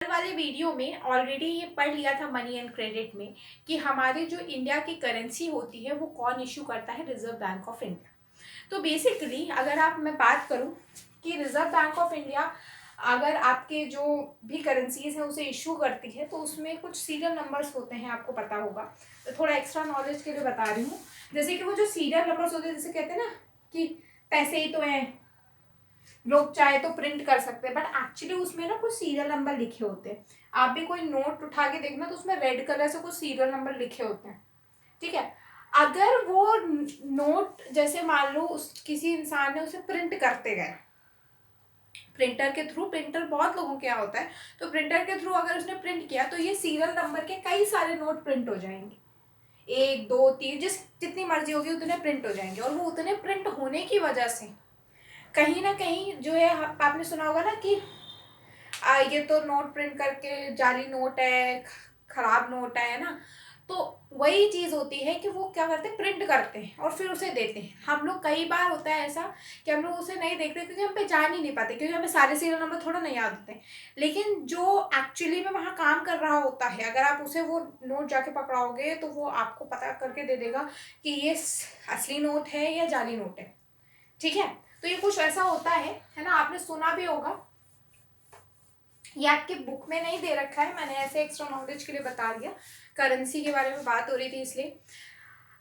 कल वाले वीडियो में ऑलरेडी ये पढ़ लिया था मनी एंड क्रेडिट में कि हमारे जो इंडिया की करेंसी होती है वो कौन इशू करता है, रिजर्व बैंक ऑफ इंडिया। तो बेसिकली अगर मैं बात करूं कि रिजर्व बैंक ऑफ इंडिया अगर आपके जो भी करेंसीज है उसे इशू करती है तो उसमें कुछ सीरियल नंबर्स होते हैं, आपको पता होगा। तो थोड़ा एक्स्ट्रा नॉलेज के लिए बता रही हूँ। जैसे कि वो जो सीरियल नंबर्स होते हैं, जैसे कहते हैं ना कि पैसे ही तो हैं, लोग चाहे तो प्रिंट कर सकते हैं, बट एक्चुअली उसमें ना कुछ सीरियल नंबर लिखे होते हैं। आप भी कोई नोट उठा के देखना तो उसमें रेड कलर से कुछ सीरियल नंबर लिखे होते हैं, ठीक है। अगर वो नोट जैसे मान लो किसी इंसान ने उसे प्रिंट करते गए प्रिंटर के थ्रू, प्रिंटर बहुत लोगों के यहाँ होता है, तो प्रिंटर के थ्रू अगर उसने प्रिंट किया तो ये सीरियल नंबर के कई सारे नोट प्रिंट हो जाएंगे। 1 2 3 जितनी मर्जी होगी उतने प्रिंट हो जाएंगे, और वो उतने प्रिंट होने की वजह से कहीं ना कहीं जो है, आपने सुना होगा ना कि ये तो नोट प्रिंट करके जाली नोट है, खराब नोट है ना। तो वही चीज होती है कि वो क्या करते हैं, प्रिंट करते हैं और फिर उसे देते हैं। हम लोग कई बार होता है ऐसा कि हम लोग उसे नहीं देखते क्योंकि हम पहचान ही नहीं पाते, क्योंकि हमें सारे सीरियल नंबर थोड़ा नहीं याद होते। लेकिन जो एक्चुअली में वहाँ काम कर रहा होता है, अगर आप उसे वो नोट जाके पकड़ाओगे तो वो आपको पता करके दे देगा कि ये असली नोट है या जाली नोट है, ठीक है। तो ये कुछ ऐसा होता है ना। आपने सुना भी होगा, ये आपके बुक में नहीं दे रखा है, मैंने ऐसे एक्स्ट्रा नॉलेज के लिए बता दिया। करेंसी के बारे में बात हो रही थी इसलिए।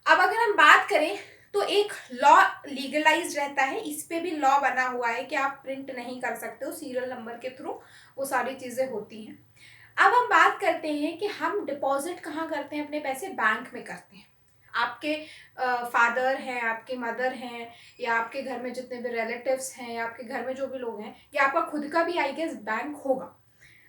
अब अगर हम बात करें तो एक लॉ लीगलाइज रहता है, इस पे भी लॉ बना हुआ है कि आप प्रिंट नहीं कर सकते हो, सीरियल नंबर के थ्रू वो सारी चीजें होती हैं। अब हम बात करते हैं कि हम डिपॉजिट कहाँ करते हैं अपने पैसे, बैंक में करते हैं। आपके फादर हैं, आपके मदर हैं, या आपके घर में जितने भी रिलेटिव्स हैं, या आपके घर में जो भी लोग हैं, या आपका खुद का भी आई गेस बैंक होगा,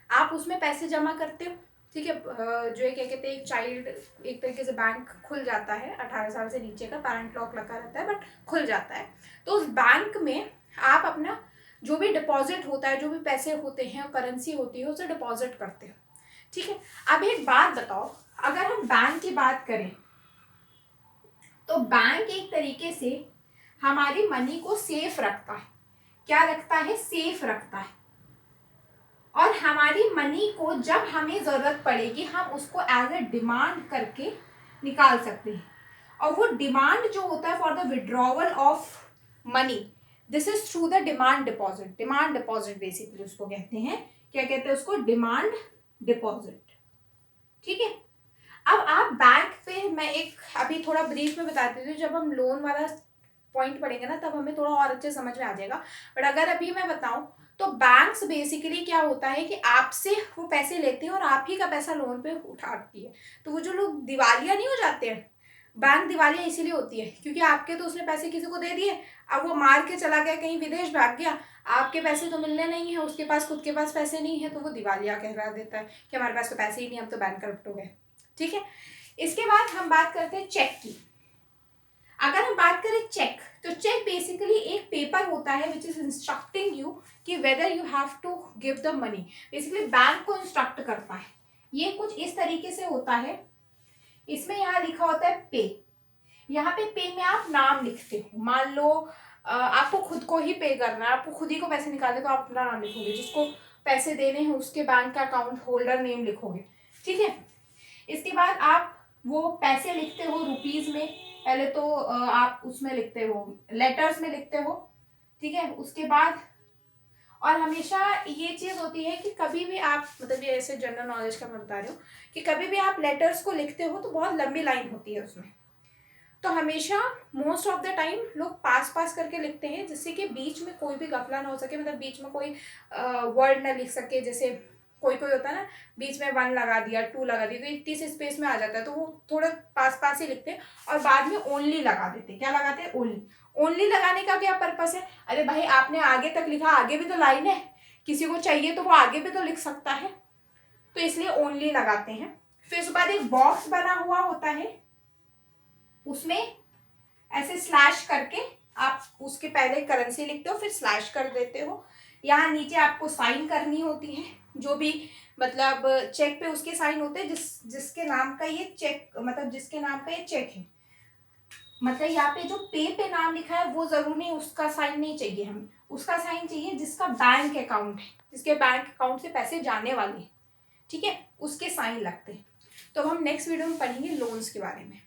आप उसमें पैसे जमा करते हो, ठीक है। जो है क्या कहते हैं, एक चाइल्ड एक तरीके से बैंक खुल जाता है, 18 साल से नीचे का पैरेंट लॉक लगा रहता है बट खुल जाता है। तो उस बैंक में आप अपना जो भी डिपॉजिट होता है, जो भी पैसे होते हैं और करेंसी होती है उसे डिपॉजिट करते हो, ठीक है। अब एक बात बताओ, अगर हम बैंक की बात करें तो बैंक एक तरीके से हमारी मनी को सेफ रखता है। क्या रखता है? सेफ रखता है। और हमारी मनी को जब हमें जरूरत पड़ेगी हम उसको एज ए डिमांड करके निकाल सकते हैं। और वो डिमांड जो होता है for the withdrawal of money, this is through the demand deposit. Demand deposit basically उसको कहते हैं, क्या कहते हैं उसको? डिमांड डिपॉजिट, ठीक है। अब आप बैंक पे, मैं एक अभी थोड़ा ब्रीफ में बताती हूँ, जब हम लोन वाला पॉइंट पढ़ेंगे ना तब हमें थोड़ा और अच्छे समझ में आ जाएगा। बट अगर अभी मैं बताऊं तो बैंक्स बेसिकली क्या होता है कि आपसे वो पैसे लेते हैं और आप ही का पैसा लोन पे उठाती है। तो वो जो लोग दिवालिया नहीं हो जाते हैं, बैंक दिवालिया इसीलिए होती है क्योंकि आपके तो उसने पैसे किसी को दे दिए, अब वो मार के चला गया, कहीं विदेश भाग गया, आपके पैसे तो मिलने नहीं है, उसके पास खुद के पास पैसे नहीं है, तो वो दिवालिया कहला देता है कि हमारे पास तो पैसे ही नहीं, हम तो बैंक करप्ट हो गए, ठीक है। इसके बाद हम बात करते हैं चेक की। अगर हम बात करें चेक, तो चेक बेसिकली एक पेपर होता है विच इज इंस्ट्रक्टिंग यू कि whether you have to give the money. Basically bank को इंस्ट्रक्ट करता है। ये कुछ इस तरीके से होता है, इसमें यहाँ लिखा होता है पे। यहाँ पे में आप नाम लिखते हो। मान लो आपको खुद को ही पे करना है, आपको खुद ही को पैसे निकालने, तो आप अपना नाम लिखोगे, जिसको पैसे देने हैं उसके बैंक का अकाउंट होल्डर नेम लिखोगे, ठीक है। इसके बाद आप वो पैसे लिखते हो रुपीज में, पहले तो आप उसमें लिखते हो, लेटर्स में लिखते हो, ठीक है। उसके बाद और हमेशा ये चीज होती है कि कभी भी आप, मतलब ये ऐसे जनरल नॉलेज का मैं बता रही हूँ कि कभी भी आप लेटर्स को लिखते हो तो बहुत लंबी लाइन होती है उसमें, तो हमेशा मोस्ट ऑफ द टाइम लोग पास पास करके लिखते हैं जिससे कि बीच में कोई भी गफला ना हो सके, मतलब बीच में कोई वर्ड ना लिख सके। जैसे कोई कोई होता है ना, बीच में 1 लगा दिया, 2 लगा दिया, तो इतनी से स्पेस में आ जाता है, तो वो थोड़ा पास पास ही लिखते हैं और बाद में ओनली लगा देते हैं। क्या लगाते हैं? ओनली। ओनली लगाने का क्या पर्पस है? अरे भाई आपने आगे तक लिखा, आगे भी तो लाइन है, किसी को चाहिए तो वो आगे भी तो लिख सकता है, तो इसलिए ओनली लगाते हैं। फिर उसके बाद एक बॉक्स बना हुआ होता है, उसमें ऐसे स्लैश करके आप उसके पहले करेंसी लिखते हो, फिर स्लैश कर देते हो। यहाँ नीचे आपको साइन करनी होती है, जो भी मतलब चेक पे उसके साइन होते हैं जिसके नाम का ये चेक, मतलब जिसके नाम का ये चेक है। मतलब यहाँ पे जो पे नाम लिखा है वो जरूर नहीं, उसका साइन नहीं चाहिए हमें, उसका साइन चाहिए जिसका बैंक अकाउंट है, जिसके बैंक अकाउंट से पैसे जाने वाले हैं, ठीक है, उसके साइन लगते हैं। तो अब हम नेक्स्ट वीडियो में पढ़ेंगे लोन्स के बारे में।